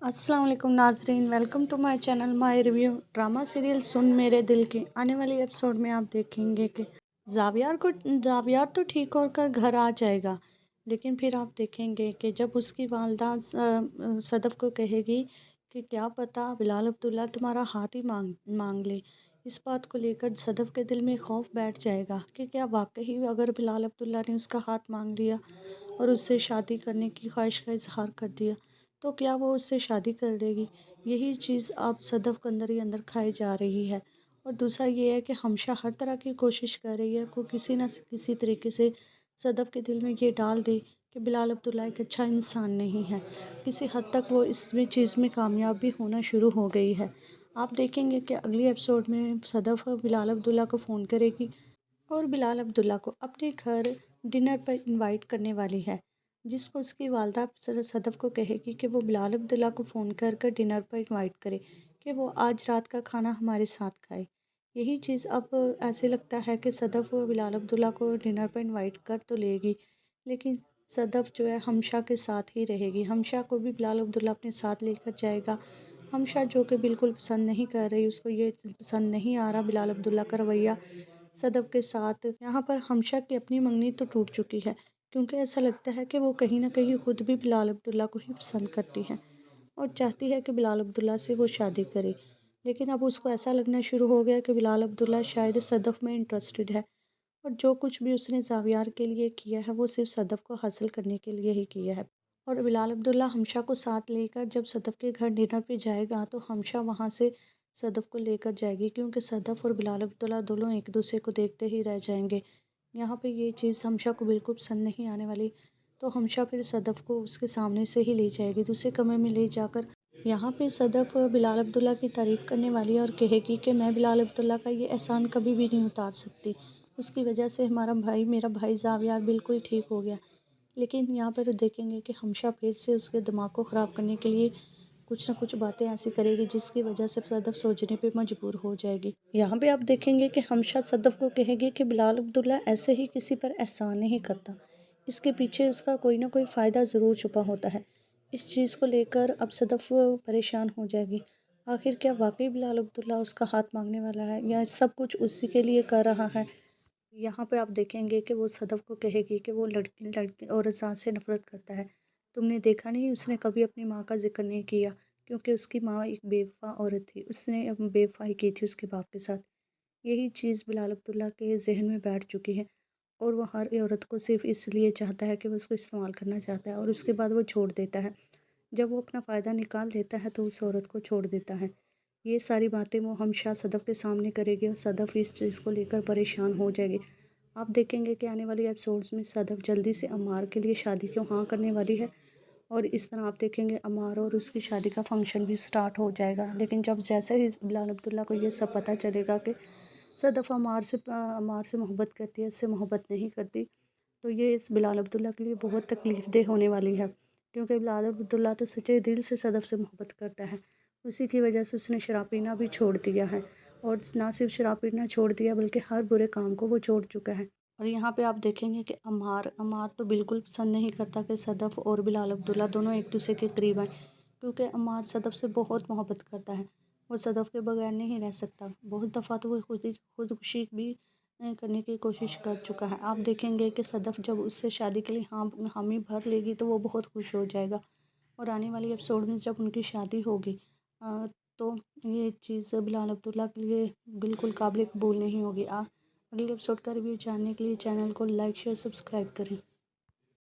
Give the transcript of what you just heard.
अस्सलाम वालेकुम नाजरीन, welcome to my channel my review. Drama serial Sun Mere Dil की आने वाली एपिसोड में आप देखेंगे कि जावियार तो ठीक होकर घर आ जाएगा, लेकिन फिर आप देखेंगे कि जब उसकी वालदा सदफ़ को कहेगी कि क्या पता बिलाल अब्दुल्ला तुम्हारा हाथ ही मांग मांग ले। इस बात को लेकर सदफ़ के दिल में खौफ बैठ जाएगा कि क्या वाकई अगर बिलाल अब्दुल्ला ने उसका हाथ मांग लिया और उससे शादी करने की ख्वाहिश का इजहार कर दिया तो क्या वो उससे शादी कर लेगी। यही चीज़ अब सदफ़ के अंदर ही अंदर खाई जा रही है। और दूसरा ये है कि हमशा हर तरह की कोशिश कर रही है को किसी न किसी तरीके से सदफ़ के दिल में ये डाल दे कि बिलाल अब्दुल्ला एक अच्छा इंसान नहीं है। किसी हद तक वो इसमें चीज़ में कामयाब भी होना शुरू हो गई है। आप देखेंगे कि अगली एपिसोड में सदफ़ बिलाल अब्दुल्ला को फ़ोन करेगी और बिलाल अब्दुल्ला को अपने घर डिनर पर इनवाइट करने वाली है, जिसको उसकी वालदा सदफ़ को कहेगी कि वो बिलाल अब्दुल्ला को फ़ोन कर कर डिनर पर इनवाइट करे कि वो आज रात का खाना हमारे साथ खाए। यही चीज़ अब ऐसे लगता है कि सदफ़ बिलाल अब्दुल्ला को डिनर पर इनवाइट कर तो लेगी, लेकिन सदफ़ जो है हमशा के साथ ही रहेगी। हमशा को भी बिलाल अब्दुल्ला अपने साथ लेकर जाएगा। हमशा जो कि बिल्कुल पसंद नहीं कर रही, उसको ये पसंद नहीं आ रहा बिलाल अब्दुल्ला का रवैया सदफ़ के साथ। यहाँ पर हमशा की अपनी मंगनी तो टूट चुकी है, क्योंकि ऐसा लगता है कि वो कहीं न कहीं ख़ुद भी बिलाल अब्दुल्ला को ही पसंद करती है और चाहती है कि बिलाल अब्दुल्ला से वो शादी करे। लेकिन अब उसको ऐसा लगना शुरू हो गया कि बिलाल अब्दुल्ला शायद सदफ़ में इंटरेस्टेड है और जो कुछ भी उसने ज़ावियार के लिए किया है वो सिर्फ़ सदफ़ को हासिल करने के लिए ही किया है। और बिलाल अब्दुल्ला हमशा को साथ लेकर जब सदफ़ के घर डिनर पे जाएगा तो हमशा वहाँ से सदफ़ को लेकर जाएगी, क्योंकि सदफ़ और बिलाल अब्दुल्ला दोनों एक दूसरे को देखते ही रह जाएंगे। यहाँ पे ये चीज़ हमशा को बिल्कुल पसंद नहीं आने वाली, तो हमशा फिर सदफ़ को उसके सामने से ही ले जाएगी दूसरे कमरे में ले जाकर। यहाँ पे सदफ़ बिलाल अब्दुल्ला की तारीफ़ करने वाली है और कहेगी कि मैं बिलाल अब्दुल्ला का ये एहसान कभी भी नहीं उतार सकती, उसकी वजह से मेरा भाई ज़ावियार बिल्कुल ठीक हो गया। लेकिन यहाँ पर देखेंगे कि हमशा फिर से उसके दिमाग को ख़राब करने के लिए कुछ ना कुछ बातें ऐसी करेगी जिसकी वजह से सदफ़ सोचने पे मजबूर हो जाएगी। यहाँ पे आप देखेंगे कि हमशा सदफ़ को कहेगी कि बिलाल अब्दुल्ला ऐसे ही किसी पर एहसान नहीं करता, इसके पीछे उसका कोई ना कोई फ़ायदा ज़रूर छुपा होता है। इस चीज़ को लेकर अब सदफ़ परेशान हो जाएगी। आखिर क्या वाकई बिलाल अब्दुल्ला उसका हाथ मांगने वाला है या सब कुछ उसी के लिए कर रहा है। यहाँ पे आप देखेंगे कि वो सदफ़ को कहेगी कि वो लड़की लड़की और ज़ात से नफ़रत करता है। तुमने देखा नहीं उसने कभी अपनी माँ का ज़िक्र नहीं किया, क्योंकि उसकी माँ एक बेवफ़ा औरत थी, उसने बेवफ़ाई की थी उसके बाप के साथ। यही चीज़ बिलाल अब्दुल्ला के ज़हन में बैठ चुकी है और वो हर औरत को सिर्फ़ इसलिए चाहता है कि वो उसको इस्तेमाल करना चाहता है और उसके बाद वो छोड़ देता है। जब वो अपना फ़ायदा निकाल लेता है तो उस औरत को छोड़ देता है। ये सारी बातें वो हमशा सदफ़ के सामने करेगी और सदफ़ इस चीज़ को लेकर परेशान हो जाएगी। आप देखेंगे कि आने वाली एपिसोड्स में सदफ़ जल्दी से अम्मार के लिए शादी को हाँ करने वाली है और इस तरह आप देखेंगे अम्मार और उसकी शादी का फंक्शन भी स्टार्ट हो जाएगा। लेकिन जब जैसे ही बिलाल अब्दुल्ला को ये सब पता चलेगा कि सदफ़ अम्मार से मोहब्बत करती है, इससे मोहब्बत नहीं करती, तो ये इस बिलाल अब्दुल्ला के लिए बहुत तकलीफ़ देह होने वाली है, क्योंकि बिलाल अब्दुल्ला तो सच्चे दिल से सदफ़ से मोहब्बत करता है। उसी की वजह से उसने शराब पीना भी छोड़ दिया है और ना सिर्फ शराब पीना छोड़ दिया बल्कि हर बुरे काम को वो छोड़ चुका है। और यहाँ पे आप देखेंगे कि अम्मार अम्मार तो बिल्कुल पसंद नहीं करता कि सदफ़ और बिलाल अब्दुल्ला दोनों एक दूसरे के करीब आएँ, क्योंकि अम्मार सदफ़ से बहुत मोहब्बत करता है। वो सदफ़ के बगैर नहीं रह सकता। बहुत दफ़ा तो वो खुदकुशी भी करने की कोशिश कर चुका है। आप देखेंगे कि सदफ़ जब उससे शादी के लिए हामी भर लेगी तो वो बहुत खुश हो जाएगा और आने वाली एपिसोड में जब उनकी शादी होगी तो ये चीज़ बिलाल अब्दुल्ला के लिए बिल्कुल काबिल कबूल नहीं होगी। अगले एपिसोड का रिव्यू जानने के लिए चैनल को लाइक शेयर सब्सक्राइब करें।